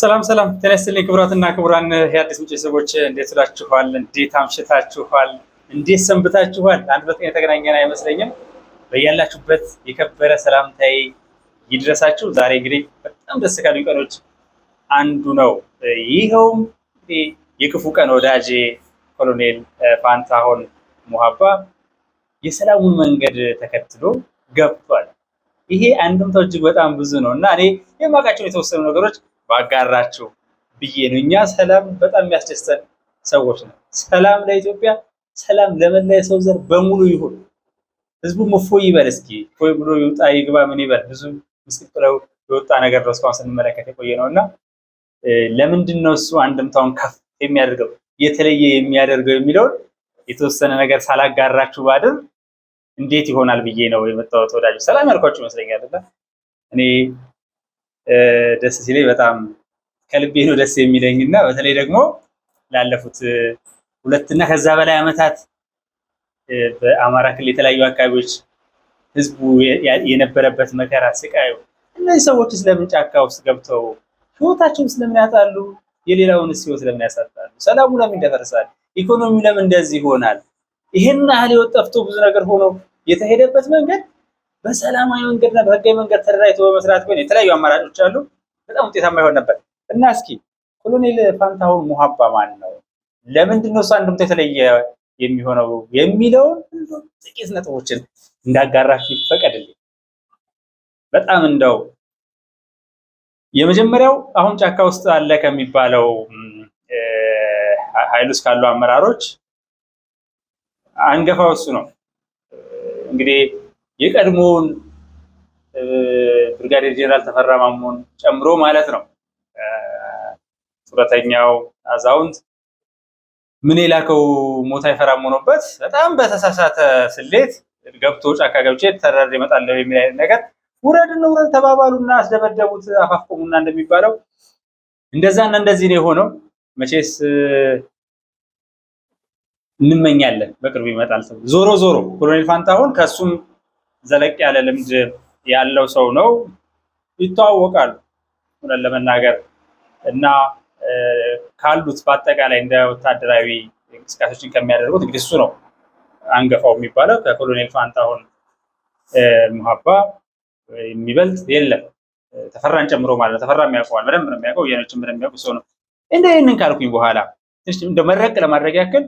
ሰላም ሰላም ጤና ይስጥልኝ ክቡራትና ክቡራን የአዲስ ምንጭ ሰዎች እንዴት ውላችኋል? እንዴት አምሽታችኋል? እንዴት ሰንብታችኋል? አንድ ሁለት ቀን የተገናኘን አይመስለኝም። በያላችሁበት የከበረ ሰላምታዬ ይድረሳችሁ። ዛሬ እንግዲህ በጣም ደስ ካሉኝ ቀኖች አንዱ ነው። ይኸውም የክፉ ቀን ወዳጄ ኮሎኔል ፋንታሁን ሙሀባ የሰላሙን መንገድ ተከትሎ ገብቷል። ይሄ አንድምታው እጅግ በጣም ብዙ ነው እና እኔ የማውቃቸው የተወሰኑ ነገሮች ባጋራችሁ ብዬ ነው። እኛ ሰላም በጣም የሚያስደስተን ሰዎች ነው። ሰላም ለኢትዮጵያ፣ ሰላም ለመላ የሰው ዘር በሙሉ ይሁን። ህዝቡም እፎይ ይበል። እስኪ እፎይ ብሎ ይውጣ ይግባ ምን ይበል። ብዙ ምስቅጥለው የወጣ ነገር ነው እስካሁን ስንመለከት የቆየ ነው እና ለምንድን ነው እሱ አንድምታውን ከፍ የሚያደርገው የተለየ የሚያደርገው የሚለውን የተወሰነ ነገር ሳላጋራችሁ ባድር እንዴት ይሆናል ብዬ ነው የመጣሁት። ወዳጆች ሰላም ያልኳችሁ ይመስለኛል እና እኔ ደስ ሲለኝ በጣም ከልቤ ነው ደስ የሚለኝ እና በተለይ ደግሞ ላለፉት 2 እና ከዛ በላይ ዓመታት በአማራ ክልል የተለያዩ አካባቢዎች ህዝቡ የነበረበት መከራ ስቃዩ፣ እነዚህ ሰዎች ስለምን ጫካ ውስጥ ገብተው ህይወታቸውን ስለምን ያጣሉ? የሌላውንስ ህይወት ለምን ያሳጣሉ? ሰላሙ ለምን ይደፈርሳል? ኢኮኖሚው ለምን እንደዚህ ይሆናል? ይሄን ያህል ህይወት ጠፍቶ ብዙ ነገር ሆኖ የተሄደበት መንገድ በሰላማዊ መንገድና በህጋዊ መንገድ ተደራጅቶ በመስራት ግን የተለያዩ አማራጮች አሉ። በጣም ውጤታማ ይሆን ነበር እና እስኪ ኮሎኔል ፋንታሁን ሙሀባ ማን ነው? ለምንድን ነው እሱ አንድምታ የተለየ የሚሆነው የሚለውን ጥቂት ነጥቦችን እንዳጋራችሁ ይፈቀድልኝ። በጣም እንደው የመጀመሪያው አሁን ጫካ ውስጥ አለ ከሚባለው ኃይል ውስጥ ካሉ አመራሮች አንገፋው እሱ ነው። እንግዲህ የቀድሞውን ብርጋዴር ጄኔራል ተፈራ ማሞን ጨምሮ ማለት ነው። ጡረተኛው አዛውንት ምን የላከው ሞት አይፈራም ሆኖበት በጣም በተሳሳተ ስሌት ገብቶ ጫካ ገብቼ ተራር ይመጣለው የሚል አይነት ነገር ውረድ ተባባሉና አስደበደቡት፣ አፋፍቆሙና እንደሚባለው እንደዛና እንደዚህ ነው የሆነው። መቼስ እንመኛለን በቅርቡ ይመጣል። ዞሮ ዞሮ ኮሎኔል ፋንታሁን ከሱም ዘለቅ ያለ ልምድ ያለው ሰው ነው። ይተዋወቃሉ ሆነን ለመናገር እና ካሉት በአጠቃላይ እንደ ወታደራዊ እንቅስቃሴዎችን ከሚያደርጉት እንግዲህ እሱ ነው አንገፋው የሚባለው። ከኮሎኔል ፋንታሁን ሙሀባ የሚበልጥ የለም፣ ተፈራን ጨምሮ ማለት ነው። ተፈራ የሚያውቀዋል፣ በደንብ ነው የሚያውቀው። የነጭም በደንብ የሚያውቁ ሰው ነው። ይህንን ካልኩኝ በኋላ ትንሽ እንደ መረቅ ለማድረግ ያክል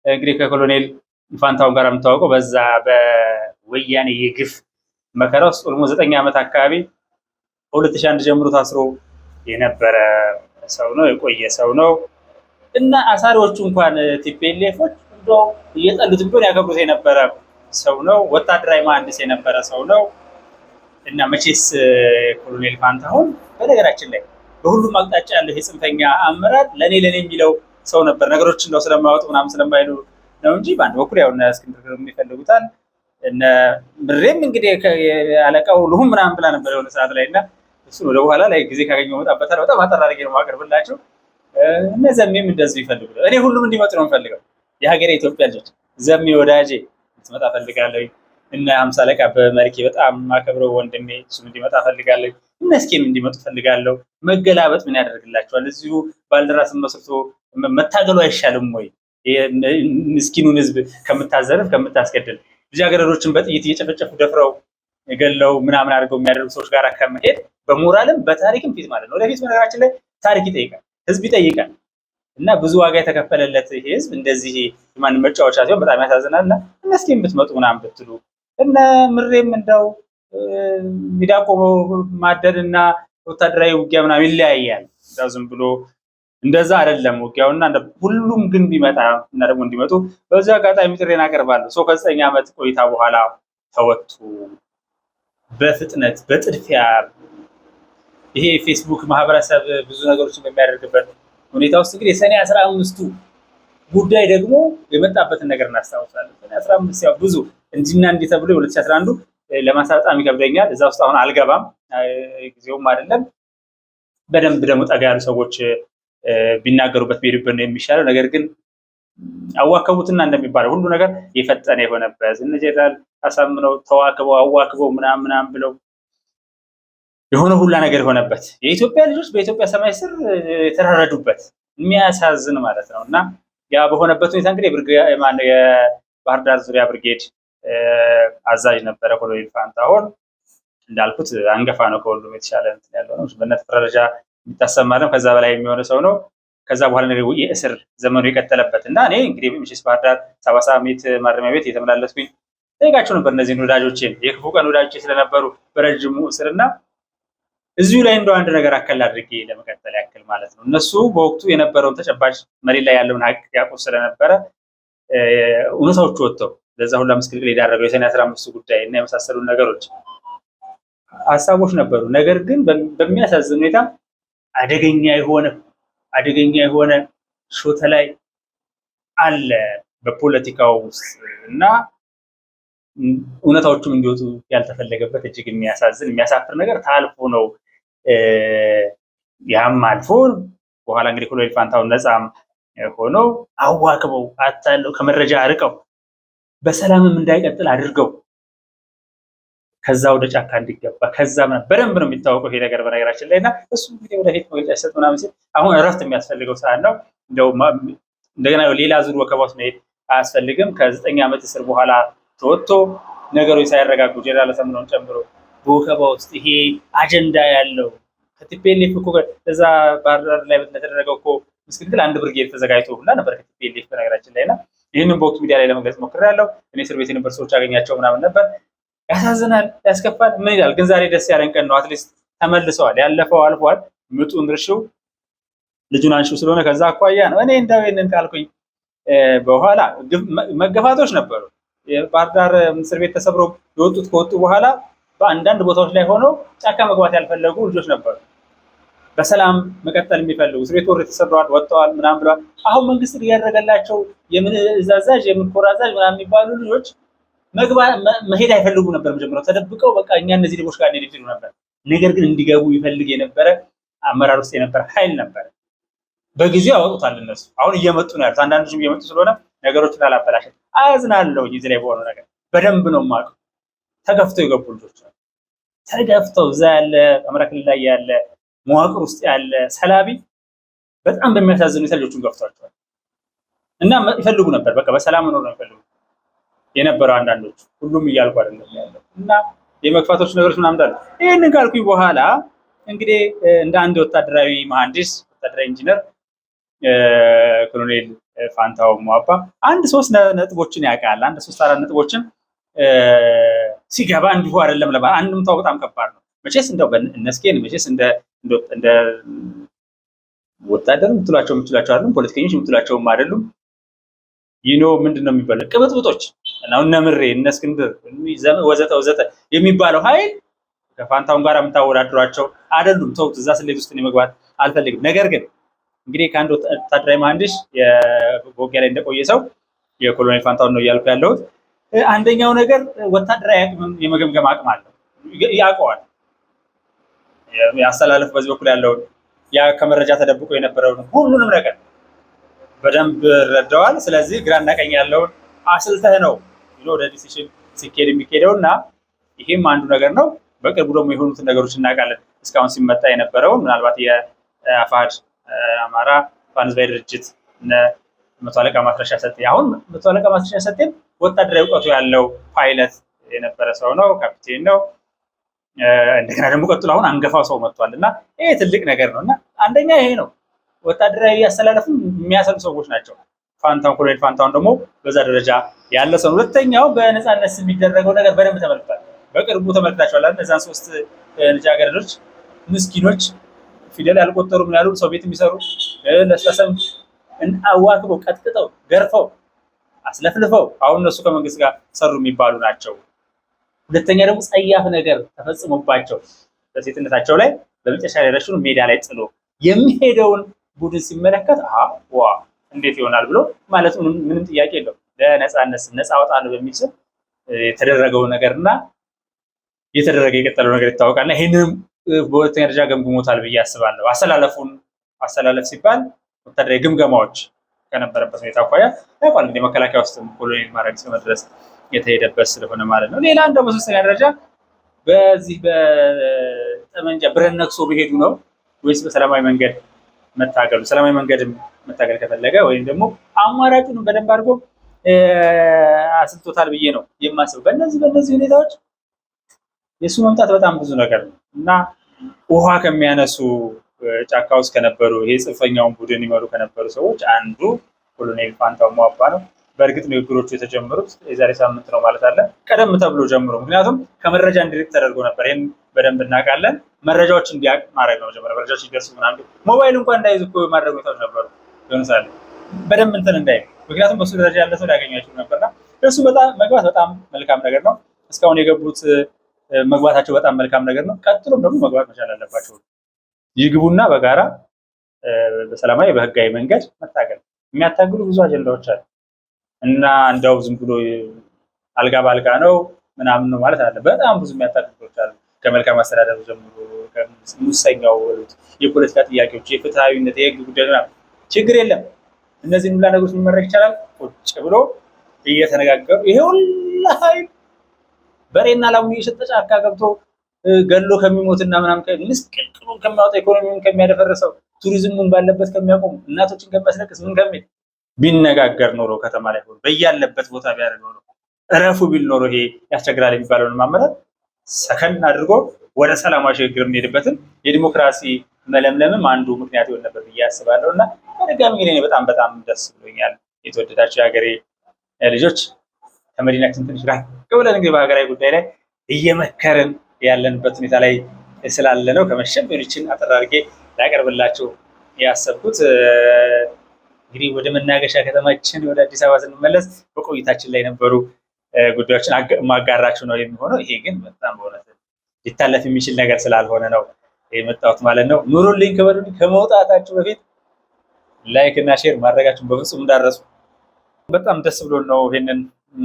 እንግዲህ ከኮሎኔል ፋንታሁን ጋር የምታወቀው በዛ በወያኔ የግፍ መከራ ውስጥ ኦልሞስት 9 ዓመት አካባቢ ከ2001 ጀምሮ ታስሮ የነበረ ሰው ነው፣ የቆየ ሰው ነው እና አሳሪዎቹ እንኳን ቲፒኤልኤፎች እንደው እየጠሉት ቢሆን ያከብሩት የነበረ ሰው ነው። ወታደራዊ መሐንዲስ የነበረ ሰው ነው እና መቼስ ኮሎኔል ፋንታሁን በነገራችን ላይ በሁሉም አቅጣጫ ያለው የጽንፈኛ አመራር ለኔ የሚለው ሰው ነበር። ነገሮችን ነው ስለማያወጡ ምናምን ስለማይሉ ነው እንጂ በአንድ በኩል ያው እነ እስክንድር ይፈልጉታል። እነ ምሬም እንግዲህ አለቃው ልሁም ምናምን ብላ ነበር የሆነ ሰዓት ላይ እና እሱ ወደ በኋላ ላይ ጊዜ ካገኘው መጣበታል። በጣም አጠር አድርጌ ነው የማቀርብላችሁ። እነ ዘሜም እንደዚህ ይፈልጉታል። እኔ ሁሉም እንዲመጡ ነው የምፈልገው። የሀገሬ ኢትዮጵያ ልጆች ዘሜ ወዳጄ እንድትመጣ ፈልጋለሁ። እነ 50 አለቃ በመልኬ በጣም ማከብረው ወንድሜ እሱም እንዲመጣ ፈልጋለሁ። እነ እስኬም እንዲመጡ ፈልጋለሁ። መገላበጥ ምን ያደርግላቸዋል? እዚሁ ባልደራስን መስርቶ መታገሉ አይሻልም ወይ? ምስኪኑን ህዝብ ከምታዘርፍ ከምታስገድል ልጃገረዶችን በጥይት እየጨፈጨፉ ደፍረው ገለው ምናምን አድርገው የሚያደርጉ ሰዎች ጋር ከመሄድ በሞራልም በታሪክም ፊት ማለት ነው። ወደፊት በነገራችን ላይ ታሪክ ይጠይቃል፣ ህዝብ ይጠይቃል እና ብዙ ዋጋ የተከፈለለት ይሄ ህዝብ እንደዚህ ማን መጫወቻ ሲሆን በጣም ያሳዝናል። እና እስኪም ብትመጡ ምናምን ብትሉ እነ ምሬም እንደው ሚዳቆ ማደን እና ወታደራዊ ውጊያ ምናምን ይለያያል። እንደው ዝም ብሎ እንደዛ አይደለም ውጊያውና ሁሉም ግን ቢመጣ እና ደግሞ እንዲመጡ በዚህ አጋጣሚ ጥሬን አቀርባለሁ። ሰው ከ9 ዓመት ቆይታ በኋላ ተወጡ በፍጥነት በጥድፊያ ይሄ ፌስቡክ ማህበረሰብ ብዙ ነገሮችን በሚያደርግበት ሁኔታ ውስጥ እንግዲህ የሰኔ 15ቱ ጉዳይ ደግሞ የመጣበትን ነገር እናስታውሳለን። ሰኔ 15 ያው ብዙ እንዲና እንዲህ ተብሎ 2011 ለማንሳት በጣም ይከብደኛል። እዛ ውስጥ አሁን አልገባም፣ ጊዜውም አይደለም። በደንብ ደግሞ ጠጋ ያሉ ሰዎች ቢናገሩበት ቢሄዱበት ነው የሚሻለው። ነገር ግን አዋከቡትና እንደሚባለው ሁሉ ነገር የፈጠነ የሆነበት እነ ጄኔራል አሳምነው ተዋክበው አዋክበው ምናምን ብለው የሆነ ሁላ ነገር የሆነበት የኢትዮጵያ ልጆች በኢትዮጵያ ሰማይ ስር የተራረዱበት የሚያሳዝን ማለት ነው። እና ያ በሆነበት ሁኔታ እንግዲህ የባህር ዳር ዙሪያ ብርጌድ አዛዥ ነበረ ኮሎኔል ፋንታሁን። እንዳልኩት አንገፋ ነው፣ ከሁሉም የተሻለ ያለው ነው። በነጥብ ደረጃ የሚታሰብ ማለት ከዛ በላይ የሚሆነ ሰው ነው። ከዛ በኋላ ነው የእስር ዘመኑ የቀጠለበት እና እኔ እንግዲህ ምሽስ ባህር ዳር 70 ዓመት ማረሚያ ቤት የተመላለስኩኝ ጠይቃቸው ነበር እነዚህን ወዳጆቼን የክፉ ቀን ወዳጆቼ ስለነበሩ በረጅሙ እስርና እዚሁ ላይ እንደው አንድ ነገር አከል አድርጌ ለመቀጠል ያክል ማለት ነው። እነሱ በወቅቱ የነበረውን ተጨባጭ መሬት ላይ ያለውን ሀቅ ያውቁ ስለነበረ እውነታዎቹ ወጥተው ለዛ ሁላ ምስቅልቅል የዳረገው የሰኔ 15 ጉዳይ እና የመሳሰሉ ነገሮች ሀሳቦች ነበሩ። ነገር ግን በሚያሳዝን ሁኔታ አደገኛ የሆነ ሾተ ላይ አለ በፖለቲካው ውስጥ እና እውነታዎቹም እንዲወጡ ያልተፈለገበት እጅግ የሚያሳዝን የሚያሳፍር ነገር ታልፎ ነው። ያም አልፎ በኋላ እንግዲህ ኮሎኔል ፋንታሁን ነፃም ሆኖ አዋክበው አታለው ከመረጃ አርቀው በሰላምም እንዳይቀጥል አድርገው ከዛ ወደ ጫካ እንዲገባ ከዛ በደንብ ነው የሚታወቀው ይሄ ነገር በነገራችን ላይ እና እሱ እንግዲህ ወደፊት መግለጫ ይሰጥ ምናምን ሲል አሁን እረፍት የሚያስፈልገው ሰዓት ነው። እንደው እንደገና ሌላ ዙር ወከባ ውስጥ መሄድ አያስፈልግም። ከ9 ዓመት እስር በኋላ ተወጥቶ ነገሮች ሳይረጋጉ ጄኔራል አሳምነውን ጨምሮ በወከባ ውስጥ ይሄ አጀንዳ ያለው ከቲፒኤልኤፍ እኮ እዛ ባህር ዳር ላይ በተደረገው እኮ ምስክልክል አንድ ብርጌድ ተዘጋጅቶ ሁላ ነበር ከቲፒኤልኤፍ በነገራችን ላይ እና ይህንን በወቅቱ ሚዲያ ላይ ለመግለጽ ሞክሬያለሁ። እኔ እስር ቤት የነበሩ ሰዎች አገኛቸው ምናምን ነበር። ያሳዝናል፣ ያስከፋል። ምን ይላል ግን ዛሬ ደስ ያለን ቀን ነው። አትሊስት ተመልሰዋል። ያለፈው አልፏል። ምጡን እርሺው ልጁን አንሺው ስለሆነ ከዛ አኳያ ነው። እኔ እንደው ይሄንን ካልኩኝ በኋላ መገፋቶች ነበሩ። የባህር ዳር እስር ቤት ተሰብሮ የወጡት ከወጡ በኋላ በአንዳንድ ቦታዎች ላይ ሆነው ጫካ መግባት ያልፈለጉ ልጆች ነበሩ። በሰላም መቀጠል የሚፈልጉ እስር ቤት ወር ተሰብረዋል፣ ወጥተዋል ምናምን ብለዋል። አሁን መንግስት እያደረገላቸው የምን አዛዥ የምን ኮር አዛዥ ምናምን የሚባሉ ልጆች መሄድ አይፈልጉ ነበር። መጀመሪያው ተደብቀው በቃ እኛ እነዚህ ልጆች ጋር እንሄድ ይሉ ነበር። ነገር ግን እንዲገቡ ይፈልግ የነበረ አመራር ውስጥ የነበረ ኃይል ነበር። በጊዜው ያወጡታል እነሱ። አሁን እየመጡ ነው ያሉት። አንዳንዶችም እየመጡ ስለሆነ ነገሮችን አላበላሸት አዝናለሁ። እዚህ ላይ በሆነ ነገር በደንብ ነው የማውቀው። ተገፍተው የገቡ ልጆች ተገፍተው እዛ ያለ አማራ ክልል ላይ ያለ መዋቅር ውስጥ ያለ ሰላቢ በጣም በሚያሳዝኑ ሁኔታ ልጆቹን ገፍቷቸዋል እና ይፈልጉ ነበር። በቃ በሰላም መኖር ነው ይፈልጉ የነበረው አንዳንዶች፣ ሁሉም እያልኩ አይደለም ያለው እና የመግፋቶች ነገሮች ምናምን እንዳሉ ይህንን ካልኩኝ በኋላ እንግዲህ እንደ አንድ ወታደራዊ መሐንዲስ ወታደራዊ ኢንጂነር ኮሎኔል ፋንታሁን ሟባ አንድ 3 ነጥቦችን ያውቃል። አንድ 3-4 ነጥቦችን ሲገባ እንዲሁ አይደለም ለባ አንድም ታው በጣም ከባድ ነው። መቼስ እንደው በእነስኬን መቼስ እንደ ወታደር የምትሏቸው አይደሉም፣ ፖለቲከኞች የምትሏቸውም አይደሉም። ምንድነው የሚባለው ቅብጥብጦች እና እነምሬ እነስክንድር ወዘተ የሚባለው ኃይል ከፋንታሁን ጋር የምታወዳድሯቸው አይደሉም። ተውት፣ እዛ ስሌት ውስጥ መግባት አልፈልግም። ነገር ግን እንግዲህ ከአንድ ወታደራዊ መሐንዲስ በውጊያ ላይ እንደቆየ ሰው የኮሎኔል ፋንታሁን ነው እያልኩ ያለሁት። አንደኛው ነገር ወታደራዊ አቅም የመገምገም አቅም አለው፣ ያውቀዋል። ያስተላለፍ በዚህ በኩል ያለውን ያ ከመረጃ ተደብቆ የነበረውን ሁሉንም ነገር በደንብ ረዳዋል። ስለዚህ ግራና ቀኝ ያለውን አስልተህ ነው ወደ ዲሲሽን ሲኬድ የሚኬደው እና ይሄም አንዱ ነገር ነው። በቅርቡ ደግሞ የሆኑትን ነገሮች እናውቃለን። እስካሁን ሲመጣ የነበረውን ምናልባት የአፋድ አማራ ፋኖ ህዝባዊ ድርጅት መቶ አለቃ ማስረሻ ሰጤ፣ አሁን መቶ አለቃ ማስረሻ ሰጤ ወታደራዊ እውቀቱ ያለው ፓይለት የነበረ ሰው ነው፣ ካፒቴን ነው። እንደገና ደግሞ ቀጥሎ አሁን አንገፋው ሰው መጥቷል እና ይሄ ትልቅ ነገር ነው እና አንደኛ ይሄ ነው። ወታደራዊ ያስተላለፉ የሚያሰሉ ሰዎች ናቸው። ፋንታሁን ኮሎኔል ፋንታሁን ደግሞ በዛ ደረጃ ያለ ሰው። ሁለተኛው በነፃነት የሚደረገው ነገር በደንብ ተመልክቷል። በቅርቡ ተመልክታችኋል። እነዛን 3 ልጃገረዶች ምስኪኖች ፊደል ያልቆጠሩ ምን ያሉ ሰው ቤት የሚሰሩ ለስለሰም አዋክበው ቀጥቅጠው ገርፈው አስለፍልፈው አሁን እነሱ ከመንግስት ጋር ሰሩ የሚባሉ ናቸው። ሁለተኛ ደግሞ ጸያፍ ነገር ተፈጽሞባቸው በሴትነታቸው ላይ በመጨረሻ ላይ ረሽኑ ሜዳ ላይ ጥሎ የሚሄደውን ቡድን ሲመለከት እንዴት ይሆናል ብሎ ማለት ምንም ጥያቄ የለውም። ለነፃነት ነፃ አወጣለሁ በሚል ስም የተደረገው ነገርና የተደረገ የቀጠለው ነገር ይታወቃልና ይሄንንም በሁለተኛ ደረጃ ገምግሞታል ብዬ አስባለሁ። አሰላለፍ ሲባል ወታደራዊ ግምገማዎች ከነበረበት ሁኔታ አኳያ ያውቃል። እንግዲህ መከላከያ ውስጥ ኮሎኔል ማዕረግ እስከመድረስ የተሄደበት ስለሆነ ማለት ነው። ሌላ እንደው በሶስተኛ ደረጃ በዚህ ጠመንጃ ብረት ነክሶ በሄዱ ነው ወይስ በሰላማዊ መንገድ መታገሉ? ሰላማዊ መንገድ መታገል ከፈለገ ወይም ደግሞ አማራጩን በደንብ አድርጎ አስልቶታል ብዬ ነው የማስበው። በእነዚህ ሁኔታዎች የእሱ መምጣት በጣም ብዙ ነገር ነው እና ውሃ ከሚያነሱ ጫካ ውስጥ ከነበሩ ይሄ ጽንፈኛውን ቡድን ይመሩ ከነበሩ ሰዎች አንዱ ኮሎኔል ፋንታው ሟባ ነው። በእርግጥ ንግግሮቹ የተጀመሩት የዛሬ ሳምንት ነው ማለት አለ ቀደም ተብሎ ጀምሮ፣ ምክንያቱም ከመረጃ እንዲርቅ ተደርጎ ነበር። ይህን በደንብ እናውቃለን። መረጃዎች እንዲያውቅ ማድረግ ነው ጀመረ። መረጃዎች ሲደርሱ ምናምን ሞባይል እንኳን እንዳይዝ እኮ ማድረግ ሁኔታዎች ነበሩ። ለምሳሌ በደንብ እንትን እንዳይ፣ ምክንያቱም በሱ ደረጃ ያለ ሰው ሊያገኛቸው ነበርና እሱ መግባት በጣም መልካም ነገር ነው። እስካሁን የገቡት መግባታቸው በጣም መልካም ነገር ነው። ቀጥሎም ደግሞ መግባት መቻል አለባቸው። ይግቡና በጋራ በሰላማዊ በህጋዊ መንገድ መታገል። የሚያታግሉ ብዙ አጀንዳዎች አሉ እና እንደው ዝም ብሎ አልጋ ባልጋ ነው ምናምን ነው ማለት አለ። በጣም ብዙ የሚያታግሉት አሉ። ከመልካም አስተዳደሩ ጀምሮ ሙሰኛው የፖለቲካ ጥያቄዎች፣ የፍትሃዊነት፣ የህግ ጉዳይ ምናምን ችግር የለም። እነዚህን ሁላ ነገሮች መመረቅ ይቻላል። ቁጭ ብሎ እየተነጋገሩ ይሄ ሁላ በሬና ላሙን እየሸጠ ጫካ ገብቶ ገሎ ከሚሞትና ምናምን ምስቅልቅሉን ከሚያወጣ ኢኮኖሚውን ከሚያደፈርሰው ቱሪዝሙን ባለበት ከሚያቆሙ እናቶችን ከሚያስለቅስ ምን ከሚል ቢነጋገር ኖሮ ከተማ ላይ ሆኖ በያለበት ቦታ ቢያደርግ ኖሮ እረፉ ቢል ኖሮ ይሄ ያስቸግራል የሚባለውን ማመራት ሰከን አድርጎ ወደ ሰላማዊ ሽግግር የምንሄድበትን የዲሞክራሲ መለምለምም አንዱ ምክንያት ይሆን ነበር ብዬ አስባለሁ እና በድጋሚ ግን በጣም ደስ ብሎኛል። የተወደዳቸው የሀገሬ ልጆች ከመዲናችን ትንሽ ራቅ ብለን እንግዲህ በሀገራዊ ጉዳይ ላይ እየመከርን ያለንበት ሁኔታ ላይ ስላለ ነው ከመሸም ቢሆንችን አጠር አድርጌ ላቀርብላችሁ ያሰብኩት። እንግዲህ ወደ መናገሻ ከተማችን ወደ አዲስ አበባ ስንመለስ በቆይታችን ላይ የነበሩ ጉዳዮችን ማጋራችሁ ነው የሚሆነው። ይሄ ግን በጣም በእውነት ሊታለፍ የሚችል ነገር ስላልሆነ ነው የመጣሁት ማለት ነው። ኑሩልኝ፣ ክበሩልኝ። ከመውጣታችሁ በፊት ላይክ እና ሼር ማድረጋችሁን በፍጹም እንዳረሱ። በጣም ደስ ብሎ ነው ይሄንን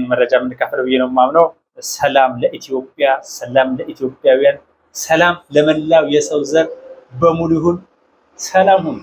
መረጃ የምንካፈለው ብዬ ነው የማምነው። ሰላም ለኢትዮጵያ፣ ሰላም ለኢትዮጵያውያን፣ ሰላም ለመላው የሰው ዘር በሙሉ ይሁን። ሰላም ሁኑ።